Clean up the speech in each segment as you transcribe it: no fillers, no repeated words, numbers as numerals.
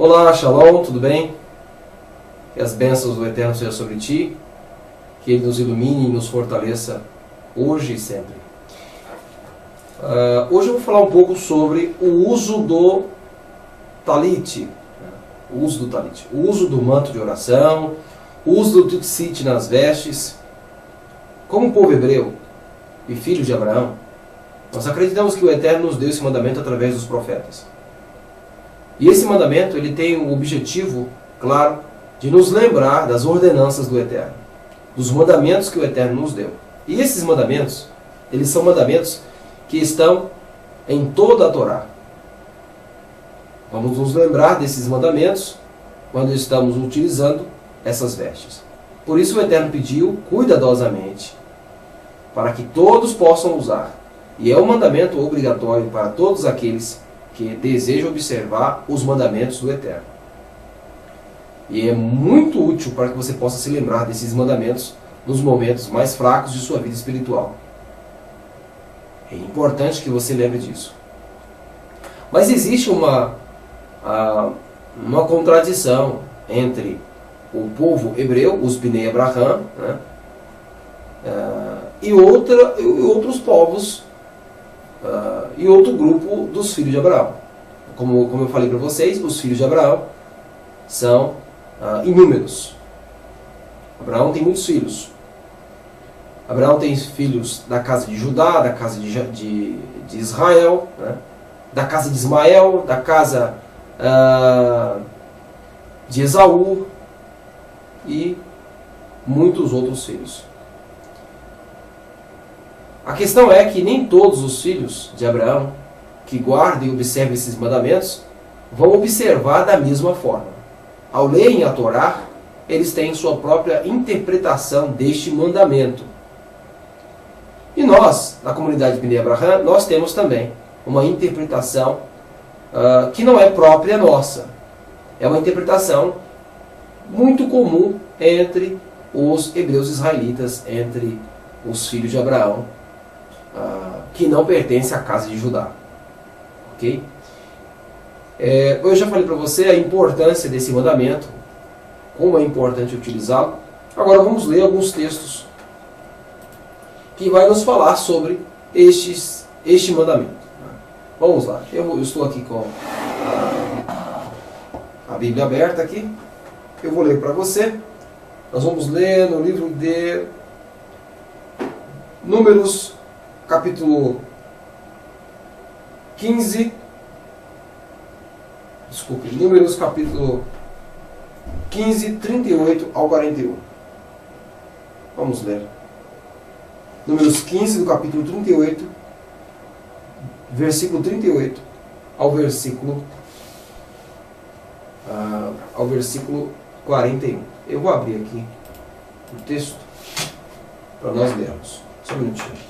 Olá, Shalom, tudo bem? Que as bênçãos do Eterno sejam sobre ti, que Ele nos ilumine e nos fortaleça hoje e sempre. Hoje eu vou falar um pouco sobre o uso do talit, o uso do manto de oração, o uso do tzitzit nas vestes. Como povo hebreu e filho de Abraão, nós acreditamos que o Eterno nos deu esse mandamento através dos profetas. E esse mandamento ele tem o objetivo, claro, de nos lembrar das ordenanças do Eterno, dos mandamentos que o Eterno nos deu. E esses mandamentos, eles são mandamentos que estão em toda a Torá. Vamos nos lembrar desses mandamentos quando estamos utilizando essas vestes. Por isso o Eterno pediu cuidadosamente para que todos possam usar. E é um mandamento obrigatório para todos aqueles que desejam observar os mandamentos do Eterno. E é muito útil para que você possa se lembrar desses mandamentos nos momentos mais fracos de sua vida espiritual. É importante que você lembre disso. Mas existe uma contradição entre o povo hebreu, os Bnei Abraham, né, e outros povos e outro grupo dos filhos de Abraão. Como eu falei para vocês, os filhos de Abraão são inúmeros. Abraão tem muitos filhos. Abraão tem filhos da casa de Judá, da casa de Israel, né? Da casa de Ismael, da casa de Esaú e muitos outros filhos. A questão é que nem todos os filhos de Abraão que guardam e observam esses mandamentos vão observar da mesma forma. Ao lerem a Torá, eles têm sua própria interpretação deste mandamento. E nós, na comunidade Bnei Abraham, nós temos também uma interpretação que não é própria nossa. É uma interpretação muito comum entre os hebreus israelitas, entre os filhos de Abraão, que não pertence à casa de Judá. Ok? Eu já falei para você a importância desse mandamento, como é importante utilizá-lo. Agora vamos ler alguns textos que vai nos falar sobre este mandamento. Vamos lá. Eu estou aqui com a Bíblia aberta aqui. Eu vou ler para você. Nós vamos ler no livro de Números, capítulo 15. Desculpe, Números, capítulo 15, 38 ao 41. Vamos ler. Números 15, do capítulo 38, versículo 38 ao versículo 41. Eu vou abrir aqui o texto para nós lermos. Só um minutinho.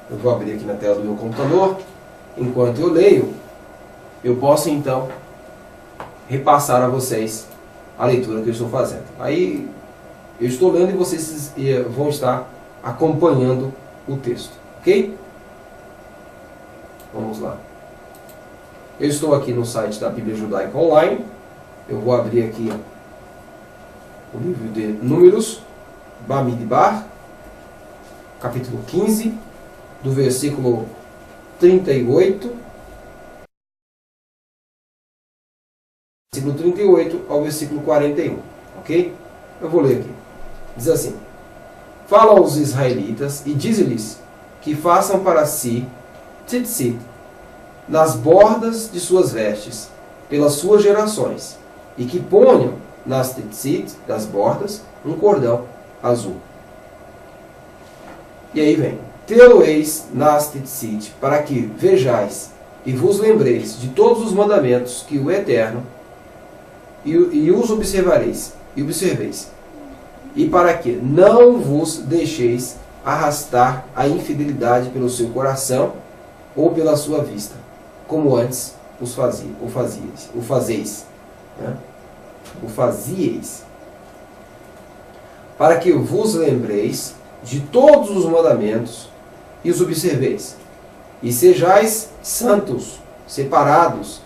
Eu vou abrir aqui na tela do meu computador. Enquanto eu leio, eu posso então repassar a vocês a leitura que eu estou fazendo. Aí eu estou lendo e vocês vão estar acompanhando o texto. Ok? Vamos lá. Eu estou aqui no site da Bíblia Judaica Online. Eu vou abrir aqui o livro de Números, Bamidbar, capítulo 15, do versículo 38, versículo 38 ao versículo 41. Ok? Eu vou ler aqui. Diz assim: Fala aos israelitas e dize-lhes que façam para si tzitzit nas bordas de suas vestes, pelas suas gerações, e que ponham nas tzitzit das bordas um cordão azul. E aí vem: Tê-lo-eis nas tzitzit, para que vejais e vos lembreis de todos os mandamentos que o Eterno e os observeis, e para que não vos deixeis arrastar a infidelidade pelo seu coração ou pela sua vista, como antes o fazieis, para que vos lembreis de todos os mandamentos e os observeis, E sejais santos, separados,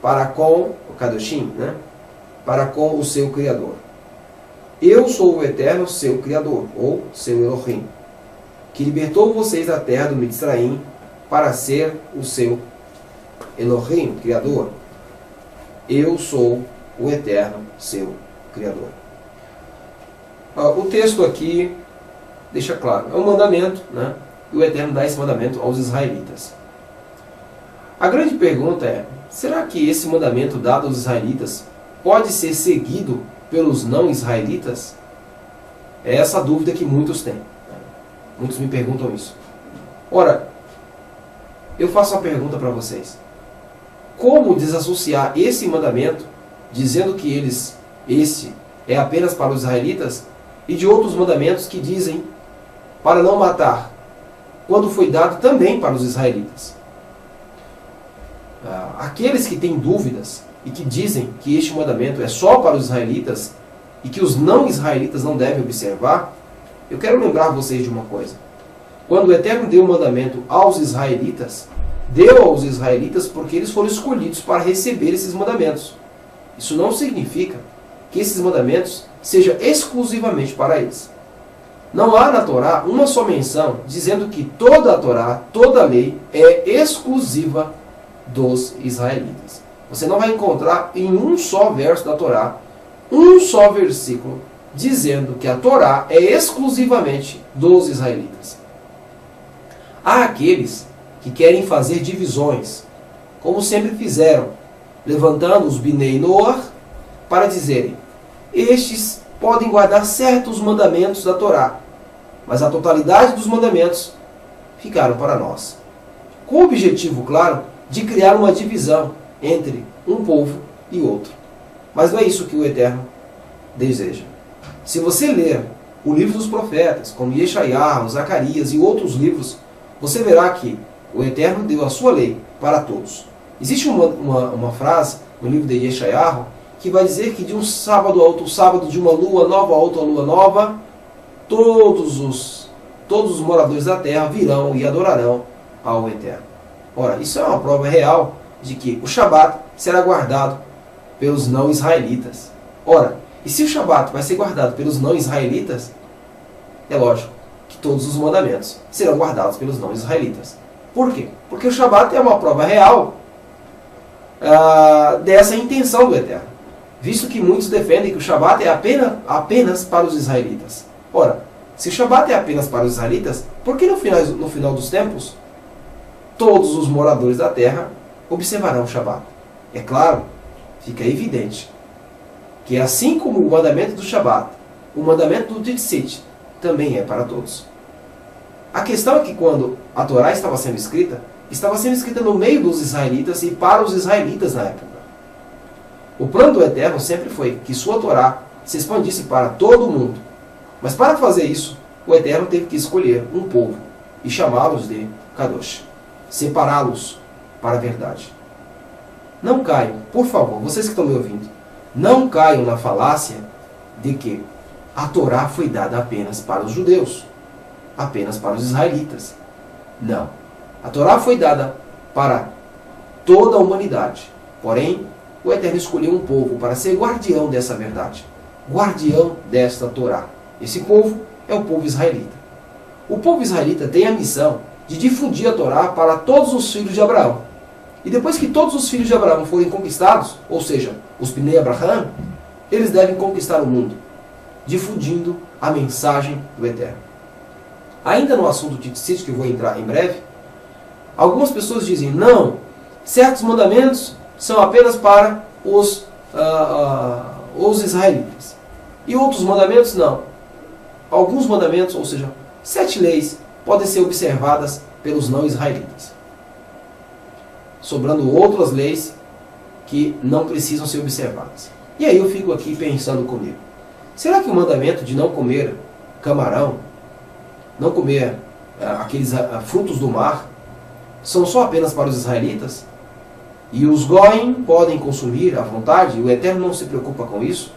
para com o Kadoshim, né? Para com o seu Criador. Eu sou o eterno seu Criador, ou seu Elohim, que libertou vocês da terra do Mitzraim para ser o seu Elohim, Criador. Eu sou o eterno seu Criador. O texto aqui deixa claro, é um mandamento, né? E o Eterno dá esse mandamento aos israelitas. A grande pergunta é, será que esse mandamento dado aos israelitas pode ser seguido pelos não israelitas? É essa a dúvida que muitos têm. Muitos me perguntam isso. Ora, eu faço uma pergunta para vocês. Como desassociar esse mandamento, dizendo que esse é apenas para os israelitas, e de outros mandamentos que dizem para não matar, quando foi dado também para os israelitas? Aqueles que têm dúvidas e que dizem que este mandamento é só para os israelitas e que os não israelitas não devem observar, eu quero lembrar vocês de uma coisa. Quando o Eterno deu o mandamento aos israelitas, deu aos israelitas porque eles foram escolhidos para receber esses mandamentos. Isso não significa que esses mandamentos sejam exclusivamente para eles. Não há na Torá uma só menção dizendo que toda a Torá, toda a lei é exclusiva dos israelitas. Você não vai encontrar em um só verso da Torá, um só versículo, dizendo que a Torá é exclusivamente dos israelitas. Há aqueles que querem fazer divisões, como sempre fizeram, levantando os Binei Noach para dizerem: estes podem guardar certos mandamentos da Torá, mas a totalidade dos mandamentos ficaram para nós. Com o objetivo, claro, de criar uma divisão entre um povo e outro. Mas não é isso que o Eterno deseja. Se você ler o livro dos profetas, como Yeshayahu, Zacarias e outros livros, você verá que o Eterno deu a sua lei para todos. Existe uma frase no livro de Yeshayahu que vai dizer que de um sábado a outro sábado, de uma lua nova a outra lua nova, todos os moradores da terra virão e adorarão ao Eterno. Ora, isso é uma prova real de que o Shabat será guardado pelos não israelitas. Ora, e se o Shabat vai ser guardado pelos não israelitas, é lógico que todos os mandamentos serão guardados pelos não israelitas. Por quê? Porque o Shabat é uma prova real dessa intenção do Eterno, visto que muitos defendem que o Shabat é apenas para os israelitas. Ora, se o Shabat é apenas para os israelitas, por que no final dos tempos todos os moradores da terra observarão o Shabat? É claro, fica evidente que assim como o mandamento do Shabat, o mandamento do Tzitzit também é para todos. A questão é que quando a Torá estava sendo escrita no meio dos israelitas e para os israelitas na época. O plano do Eterno sempre foi que sua Torá se expandisse para todo o mundo. Mas para fazer isso, o Eterno teve que escolher um povo e chamá-los de Kadosh, separá-los para a verdade. Não caiam, por favor, vocês que estão me ouvindo, não caiam na falácia de que a Torá foi dada apenas para os judeus, apenas para os israelitas. Não. A Torá foi dada para toda a humanidade. Porém, o Eterno escolheu um povo para ser guardião dessa verdade, guardião desta Torá. Esse povo é o povo israelita. O povo israelita tem a missão de difundir a Torá para todos os filhos de Abraão. E depois que todos os filhos de Abraão forem conquistados, ou seja, os Bnei Abraham, eles devem conquistar o mundo, difundindo a mensagem do Eterno. Ainda no assunto de Tzitzit, que eu vou entrar em breve, algumas pessoas dizem: não, certos mandamentos são apenas para os israelitas. E outros mandamentos não. Alguns mandamentos, ou seja, 7 leis, podem ser observadas pelos não israelitas, sobrando outras leis que não precisam ser observadas. E aí eu fico aqui pensando comigo: será que o mandamento de não comer camarão, não comer aqueles frutos do mar, são só apenas para os israelitas? E os goim podem consumir à vontade? E o Eterno não se preocupa com isso?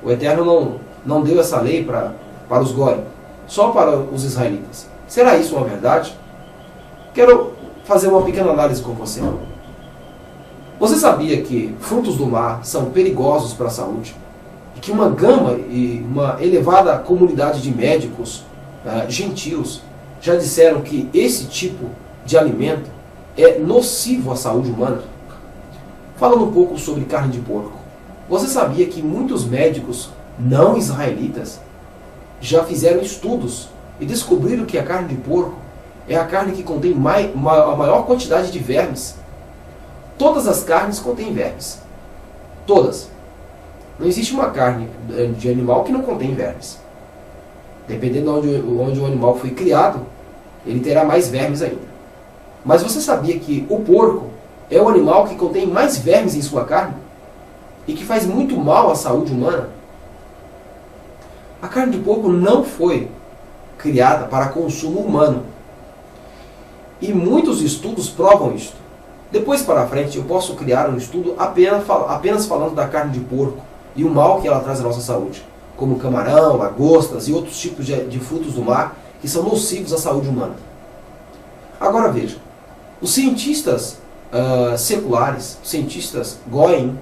O Eterno não deu essa lei para os goim, só para os israelitas. Será isso uma verdade? Quero fazer uma pequena análise com você. Você sabia que frutos do mar são perigosos para a saúde? E que uma gama e uma elevada comunidade de médicos gentios já disseram que esse tipo de alimento é nocivo à saúde humana? Falando um pouco sobre carne de porco. Você sabia que muitos médicos não israelitas já fizeram estudos e descobriram que a carne de porco é a carne que contém a maior quantidade de vermes? Todas as carnes contêm vermes. Todas. Não existe uma carne de animal que não contém vermes. Dependendo de onde o animal foi criado, ele terá mais vermes ainda. Mas você sabia que o porco é o animal que contém mais vermes em sua carne? E que faz muito mal à saúde humana? A carne de porco não foi criada para consumo humano. E muitos estudos provam isto. Depois para frente eu posso criar um estudo apenas falando da carne de porco e o mal que ela traz à nossa saúde, como camarão, lagostas e outros tipos de frutos do mar que são nocivos à saúde humana. Agora veja, os cientistas seculares, os cientistas goim,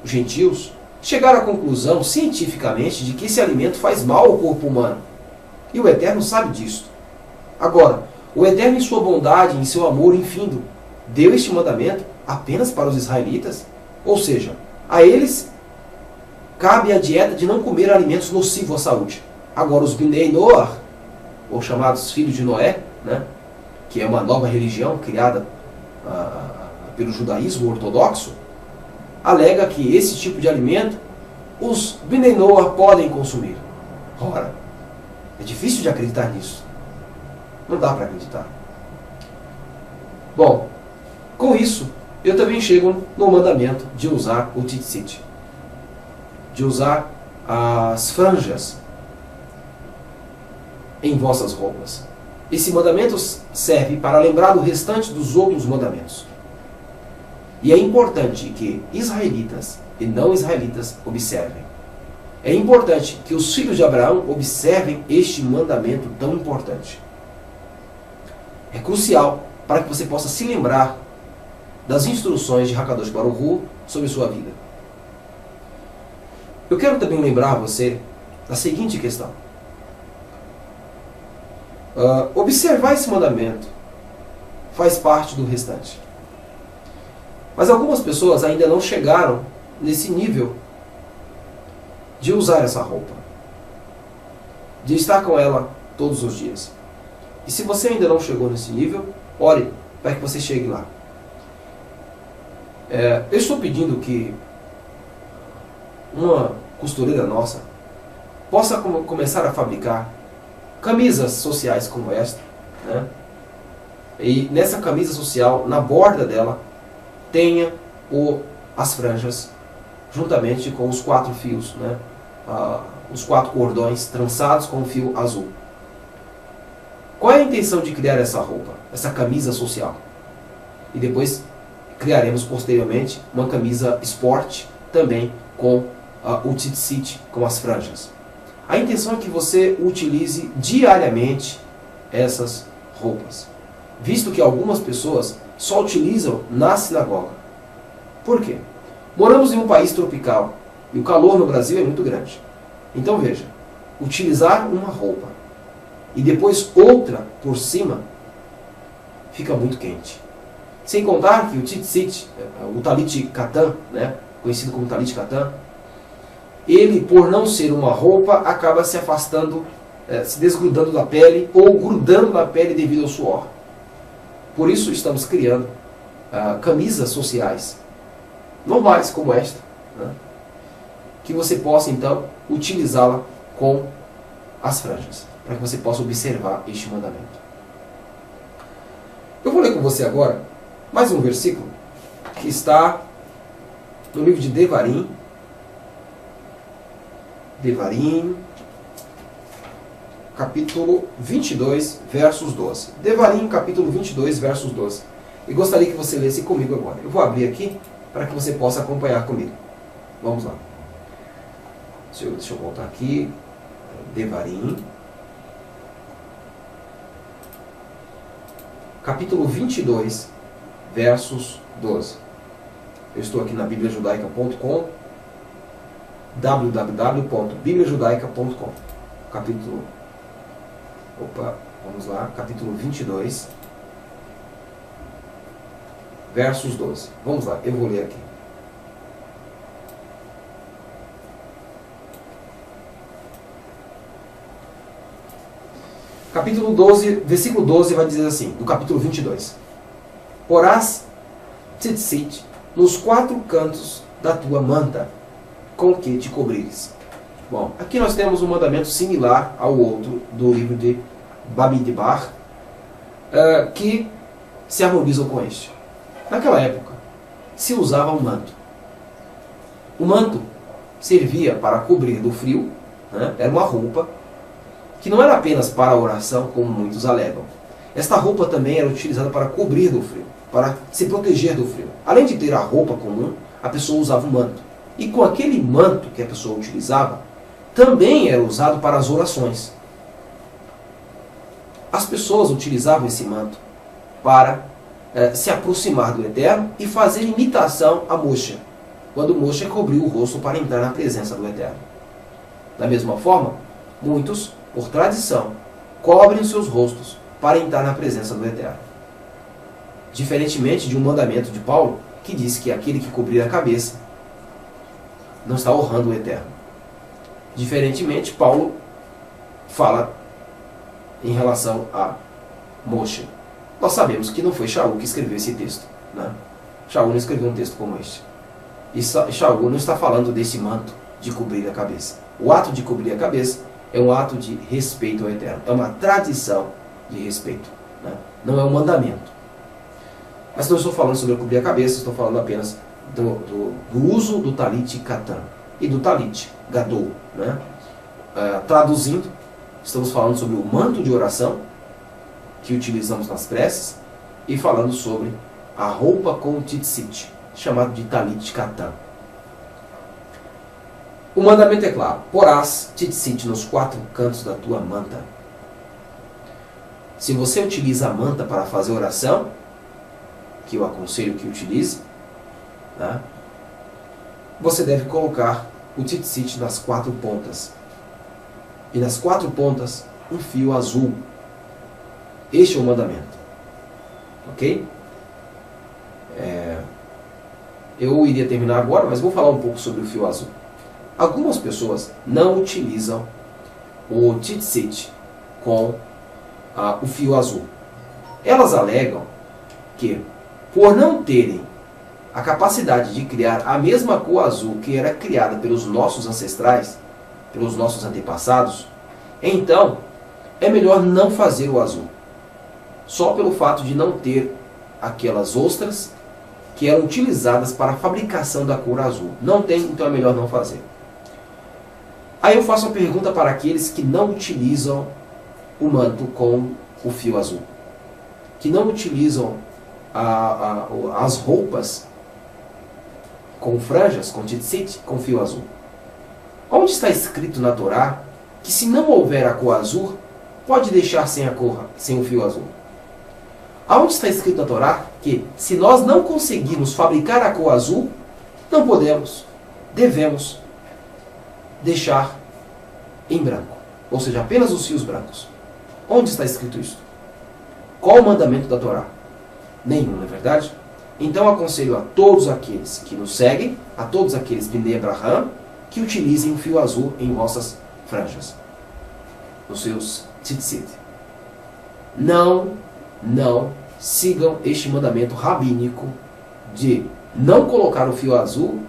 os gentios, chegaram à conclusão cientificamente de que esse alimento faz mal ao corpo humano. E o Eterno sabe disso. Agora, o Eterno em sua bondade, em seu amor infindo, deu este mandamento apenas para os israelitas? Ou seja, a eles cabe a dieta de não comer alimentos nocivos à saúde. Agora, os Bnei Noach, ou chamados filhos de Noé, que é uma nova religião criada pelo judaísmo ortodoxo, alega que esse tipo de alimento os Bnei Noach podem consumir. Ora, é difícil de acreditar nisso. Não dá para acreditar. Bom, com isso, eu também chego no mandamento de usar o tzitzit, de usar as franjas em vossas roupas. Esse mandamento serve para lembrar do restante dos outros mandamentos. E é importante que israelitas e não israelitas observem. É importante que os filhos de Abraão observem este mandamento tão importante. É crucial para que você possa se lembrar das instruções de Hakadosh Baruch Hu sobre sua vida. Eu quero também lembrar você da seguinte questão. Observar esse mandamento faz parte do restante. Mas algumas pessoas ainda não chegaram nesse nível de usar essa roupa, de estar com ela todos os dias. E se você ainda não chegou nesse nível, ore para que você chegue lá. Eu estou pedindo que uma costureira nossa possa começar a fabricar camisas sociais como esta, e nessa camisa social, na borda dela, tenha as franjas juntamente com os 4 fios, os 4 cordões trançados com o fio azul. Qual é a intenção de criar essa roupa, essa camisa social? E depois criaremos posteriormente uma camisa esporte também com o tzitzit, com as franjas. A intenção é que você utilize diariamente essas roupas, visto que algumas pessoas só utilizam na sinagoga. Por quê? Moramos em um país tropical e o calor no Brasil é muito grande. Então veja, utilizar uma roupa e depois outra por cima fica muito quente. Sem contar que o tzitzit, o talit katan, conhecido como talit katan, ele, por não ser uma roupa, acaba se afastando, se desgrudando da pele ou grudando na pele devido ao suor. Por isso estamos criando camisas sociais normais como esta, que você possa então utilizá-la com as franjas, para que você possa observar este mandamento. Eu vou ler com você agora mais um versículo que está no livro de Devarim, capítulo 22, versos 12. Devarim, capítulo 22, versos 12. E gostaria que você lesse comigo agora. Eu vou abrir aqui para que você possa acompanhar comigo. Vamos lá. Deixa eu voltar aqui. Devarim, capítulo 22, versos 12. Eu estou aqui na bibliajudaica.com, www.bibliajudaica.com. Capítulo, vamos lá, capítulo 22, versos 12. Vamos lá, eu vou ler aqui. Capítulo 12, versículo 12 vai dizer assim, do capítulo 22. Porás tzitzit nos 4 cantos da tua manta, com que te cobrires. Bom, aqui nós temos um mandamento similar ao outro do livro de Bamidbar, que se harmonizam com este. Naquela época, se usava um manto. O manto servia para cobrir do frio, né? Era uma roupa que não era apenas para a oração, como muitos alegam. Esta roupa também era utilizada para cobrir do frio, para se proteger do frio. Além de ter a roupa comum, a pessoa usava um manto. E com aquele manto que a pessoa utilizava, também era usado para as orações. As pessoas utilizavam esse manto para se aproximar do Eterno e fazer imitação a Moshe, quando Moshe cobriu o rosto para entrar na presença do Eterno. Da mesma forma, muitos, por tradição, cobrem os seus rostos para entrar na presença do Eterno. Diferentemente de um mandamento de Paulo, que diz que aquele que cobrir a cabeça não está honrando o Eterno. Diferentemente, Paulo fala em relação a Moshe. Nós sabemos que não foi Shaul que escreveu esse texto, né? Shaul não escreveu um texto como este. E Shaul não está falando desse manto de cobrir a cabeça. O ato de cobrir a cabeça é um ato de respeito ao Eterno. É uma tradição de respeito, né? Não é um mandamento. Mas não estou falando sobre cobrir a cabeça, estou falando apenas do uso do talit katan e do talit gadol, né? Traduzindo, estamos falando sobre o manto de oração que utilizamos nas preces e falando sobre a roupa com tzitzit, chamado de talit katan. O mandamento é claro: porás tzitzit nos 4 cantos da tua manta. Se você utiliza a manta para fazer oração, que eu aconselho que utilize, né, você deve colocar o tzitzit nas 4 pontas. E nas 4 pontas, um fio azul. Este é o mandamento. Ok? Eu iria terminar agora, mas vou falar um pouco sobre o fio azul. Algumas pessoas não utilizam o tzitzit com o fio azul. Elas alegam que, por não terem a capacidade de criar a mesma cor azul que era criada pelos nossos ancestrais, pelos nossos antepassados, então é melhor não fazer o azul. Só pelo fato de não ter aquelas ostras que eram utilizadas para a fabricação da cor azul. Não tem, então é melhor não fazer. Aí eu faço uma pergunta para aqueles que não utilizam o manto com o fio azul, que não utilizam as roupas com franjas, com tzitzit, com fio azul. Onde está escrito na Torá que se não houver a cor azul, pode deixar sem o fio azul? Aonde está escrito na Torá que se nós não conseguirmos fabricar a cor azul, não podemos, devemos deixar em branco, ou seja, apenas os fios brancos? Onde está escrito isso? Qual o mandamento da Torá? Nenhum, não é verdade? Então aconselho a todos aqueles que nos seguem, a todos aqueles de Bnei Abraham, que utilizem o fio azul em vossas franjas, nos seus tzitzit. Não sigam este mandamento rabínico de não colocar o fio azul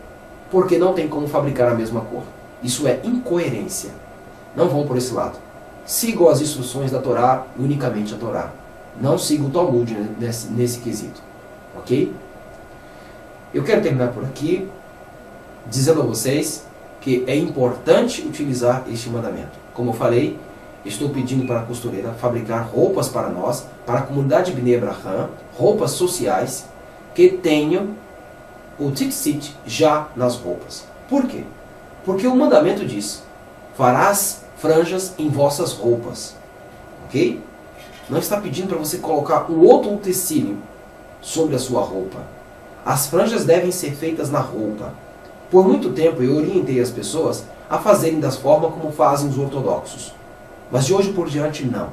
porque não tem como fabricar a mesma cor. Isso é incoerência. Não vão por esse lado. Sigam as instruções da Torá, unicamente a Torá. Não sigam o Talmud nesse quesito. Ok? Eu quero terminar por aqui dizendo a vocês que é importante utilizar este mandamento. Como eu falei, estou pedindo para a costureira fabricar roupas para nós, para a comunidade Bnei Abraham, roupas sociais que tenham o tzitzit já nas roupas. Por quê? Porque o mandamento diz: farás franjas em vossas roupas. Ok? não está pedindo para você colocar um outro utensílio sobre a sua roupa. As franjas devem ser feitas na roupa. Por muito tempo eu orientei as pessoas a fazerem da forma como fazem os ortodoxos. Mas de hoje por diante não.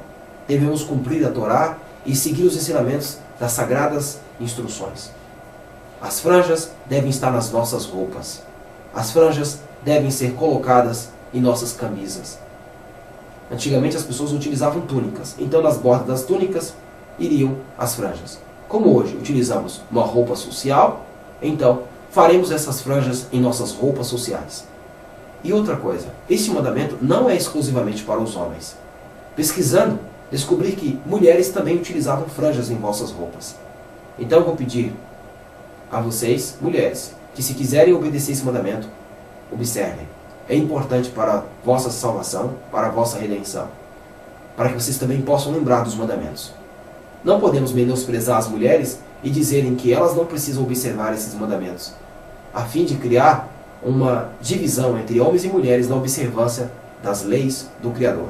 Devemos cumprir a Torá e seguir os ensinamentos das sagradas instruções. As franjas devem estar nas nossas roupas. As franjas devem ser colocadas em nossas camisas. Antigamente as pessoas utilizavam túnicas, então nas bordas das túnicas iriam as franjas. Como hoje utilizamos uma roupa social, então faremos essas franjas em nossas roupas sociais. E outra coisa, este mandamento não é exclusivamente para os homens. Pesquisando, descobri que mulheres também utilizavam franjas em vossas roupas. Então eu vou pedir a vocês, mulheres, que se quiserem obedecer esse mandamento, observem. É importante para a vossa salvação, para a vossa redenção, para que vocês também possam lembrar dos mandamentos. Não podemos menosprezar as mulheres e dizerem que elas não precisam observar esses mandamentos, a fim de criar uma divisão entre homens e mulheres na observância das leis do Criador.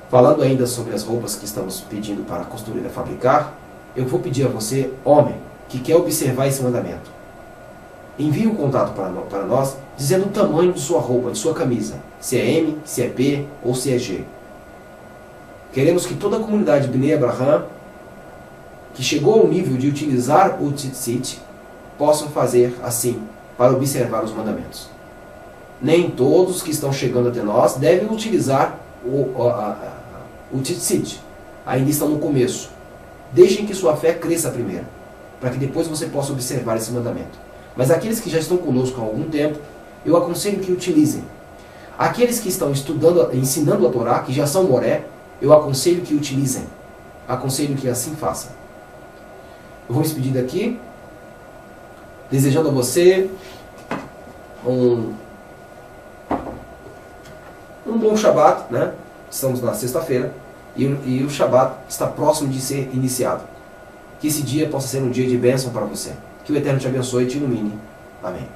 Falando ainda sobre as roupas que estamos pedindo para a costureira fabricar, eu vou pedir a você, homem, que quer observar esse mandamento. Envie um contato para nós, dizendo o tamanho de sua roupa, de sua camisa, se é M, se é P ou se é G. Queremos que toda a comunidade Bnei Abraham, que chegou ao nível de utilizar o tzitzit, possam fazer assim, para observar os mandamentos. Nem todos que estão chegando até nós devem utilizar o tzitzit. Ainda estão no começo. Deixem que sua fé cresça primeiro, para que depois você possa observar esse mandamento. Mas aqueles que já estão conosco há algum tempo, eu aconselho que utilizem. Aqueles que estão estudando, ensinando a Torá, que já são moré, eu aconselho que utilizem. Aconselho que assim façam. Eu vou me despedir daqui, desejando a você um bom Shabat, né? Estamos na sexta-feira e o Shabat está próximo de ser iniciado. Que esse dia possa ser um dia de bênção para você. Que o Eterno te abençoe e te ilumine. Amém.